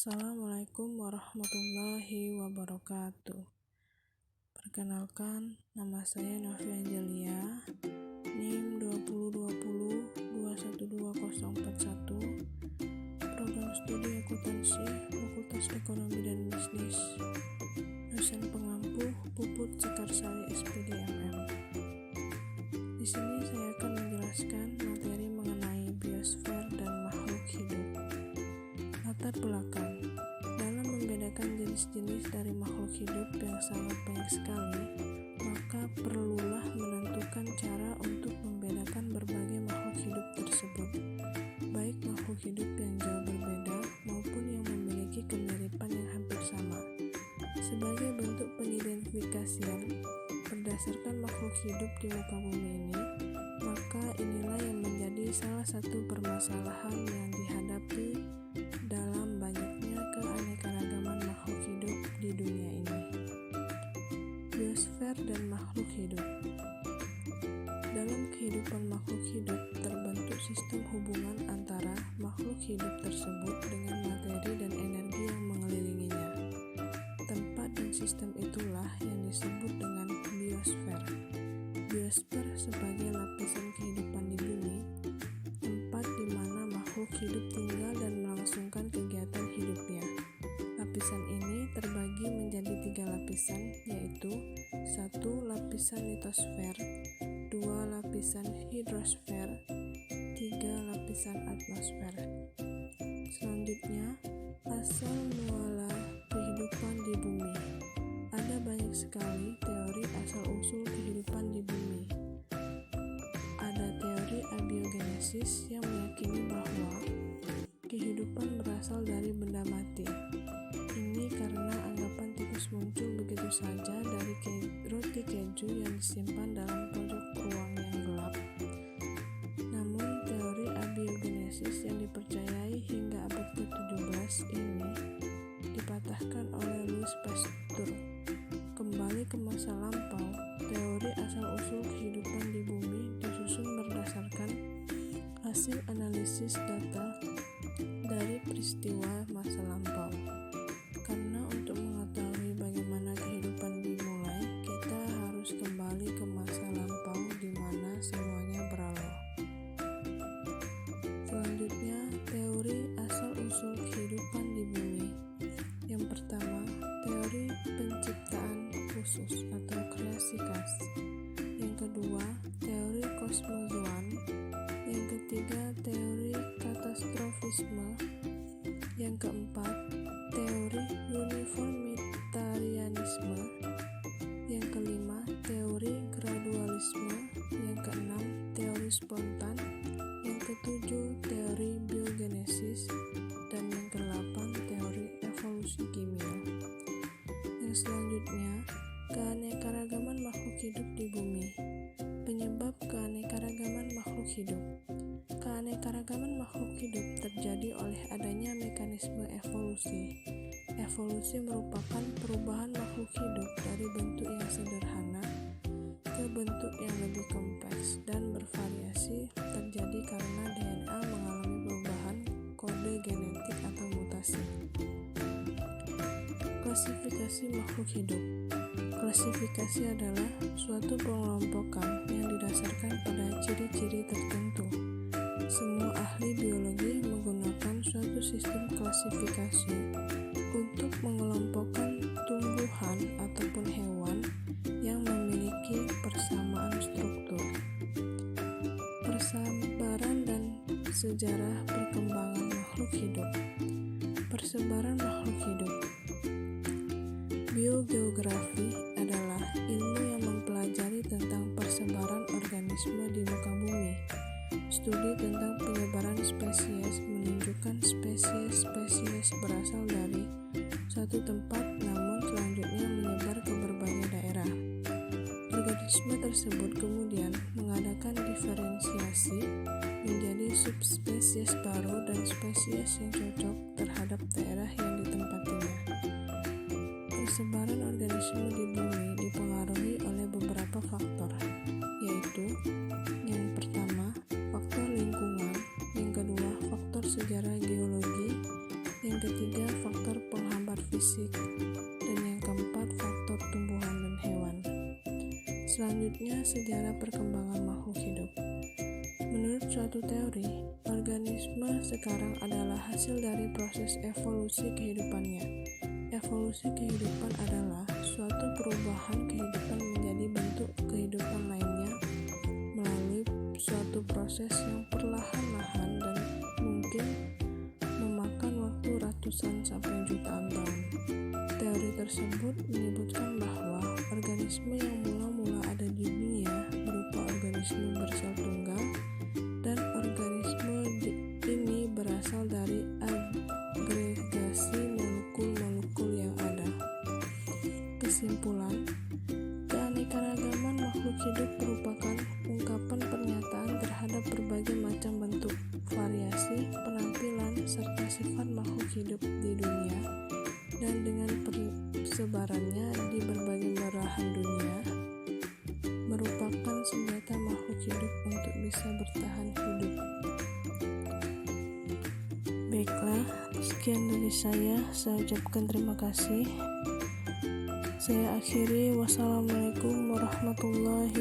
Assalamualaikum warahmatullahi wabarakatuh. Perkenalkan, nama saya Novi Angelia, NIM 2020212041, Program Studi Akuntansi, Fakultas Ekonomi dan Bisnis, dosen pengampu Puput Cekarsari SPD MM. Di sini saya akan menjelaskan materi mengenai biosfer dan makhluk hidup. Latar belakang. Dalam membedakan jenis-jenis dari makhluk hidup yang sangat banyak sekali, maka perlulah menentukan cara untuk membedakan berbagai makhluk hidup tersebut, baik makhluk hidup yang jauh berbeda maupun yang memiliki kemiripan yang hampir sama. Sebagai bentuk pengidentifikasian berdasarkan makhluk hidup di muka bumi ini, maka inilah yang menjadi salah satu permasalahan yang dihadapi dalam banyaknya keanekaragaman makhluk hidup di dunia ini. Biosfer dan makhluk hidup. Dalam kehidupan makhluk hidup terbentuk sistem hubungan antara makhluk hidup tersebut dengan materi dan energi yang mengelilinginya. Tempat dan sistem itulah yang disebut dengan biosfer. Biosfer sebagai lapisan kehidupan di bumi, tempat di mana makhluk hidup tinggal dan melangsungkan kegiatan hidupnya. Lapisan ini terbagi menjadi 3 lapisan, yaitu 1 lapisan litosfer, 2 lapisan hidrosfer, 3 lapisan atmosfer. Selanjutnya, asal muala kehidupan di bumi. Ada banyak sekali teori asal-usul kehidupan di bumi. Ada teori abiogenesis yang meyakini bahwa kehidupan berasal dari benda mati. Ini karena anggapan tikus muncul begitu saja dari roti keju yang disimpan dalam pojok ruang yang gelap. Namun teori abiogenesis yang dipercayai hingga abad ke-17 ini dipatahkan oleh Louis Pasteur. Kembali ke masa lampau, teori asal-usul kehidupan di bumi disusun berdasarkan hasil analisis data dari peristiwa masa lampau. Karena untuk mengetahui bagaimana kehidupan dimulai, kita harus kembali ke masa lampau di mana semuanya berawal. Selanjutnya, teori asal-usul kehidupan di bumi. Yang pertama, teori penciptaan khusus atau kreasi khas. Yang kedua, teori kosmozoan. Yang ketiga, teori katastrofisme. Yang keempat, teori uniformitarianisme. Yang kelima, teori gradualisme. Yang keenam, teori spontan. Yang ketujuh, teori biogenesis. Dan yang kedelapan, teori evolusi kimia. Yang selanjutnya, keanekaragaman makhluk hidup di bumi. Penyebab keanekaragaman makhluk hidup. Keanekaragaman makhluk hidup terjadi oleh adanya mekanisme evolusi. Evolusi merupakan perubahan makhluk hidup dari bentuk yang sederhana ke bentuk yang lebih kompleks dan bervariasi terjadi karena DNA mengalami perubahan kode genetik atau mutasi. Klasifikasi makhluk hidup. Klasifikasi adalah suatu pengelompokan yang didasarkan pada ciri-ciri tertentu. Semua ahli biologi menggunakan suatu sistem klasifikasi untuk mengelompokkan tumbuhan ataupun hewan yang memiliki persamaan struktur. Persebaran dan sejarah perkembangan makhluk hidup. Persebaran makhluk hidup. Biogeografi adalah ilmu yang mempelajari tentang persebaran organisme di muka bumi. Studi tentang penyebaran spesies menunjukkan spesies-spesies berasal dari satu tempat namun selanjutnya menyebar ke berbagai daerah. Organisme tersebut kemudian mengadakan diferensiasi menjadi subspesies baru dan spesies yang cocok terhadap daerah yang ditempatinya. Persebaran organisme di bumi dipengaruhi oleh beberapa faktor, yaitu yang pertama, faktor lingkungan, yang kedua, faktor sejarah geologi, yang ketiga, faktor fisik, dan yang keempat faktor tumbuhan dan hewan. Selanjutnya, sejarah perkembangan makhluk hidup. Menurut suatu teori, organisme sekarang adalah hasil dari proses evolusi kehidupannya. Evolusi kehidupan adalah suatu perubahan kehidupan menjadi bentuk kehidupan lainnya melalui suatu proses yang perlahan-lahan dan mungkin memakan waktu ratusan sampai jutaan tahun. Teori tersebut menyebutkan bahwa organisme yang mula-mula ada di dunia berupa organisme bersel tunggal, dan organisme ini berasal dari agregasi molekul-molekul yang ada. Kesimpulan, keanekaragaman makhluk hidup merupakan ungkapan pernyataan terhadap berbagai macam bentuk, variasi, penampilan, serta sifat makhluk hidup di dunia, dan dengan persebarannya di berbagai belahan dunia, merupakan senjata makhluk hidup untuk bisa bertahan hidup. Baiklah, sekian dari saya ucapkan terima kasih. Saya akhiri, wassalamualaikum warahmatullahi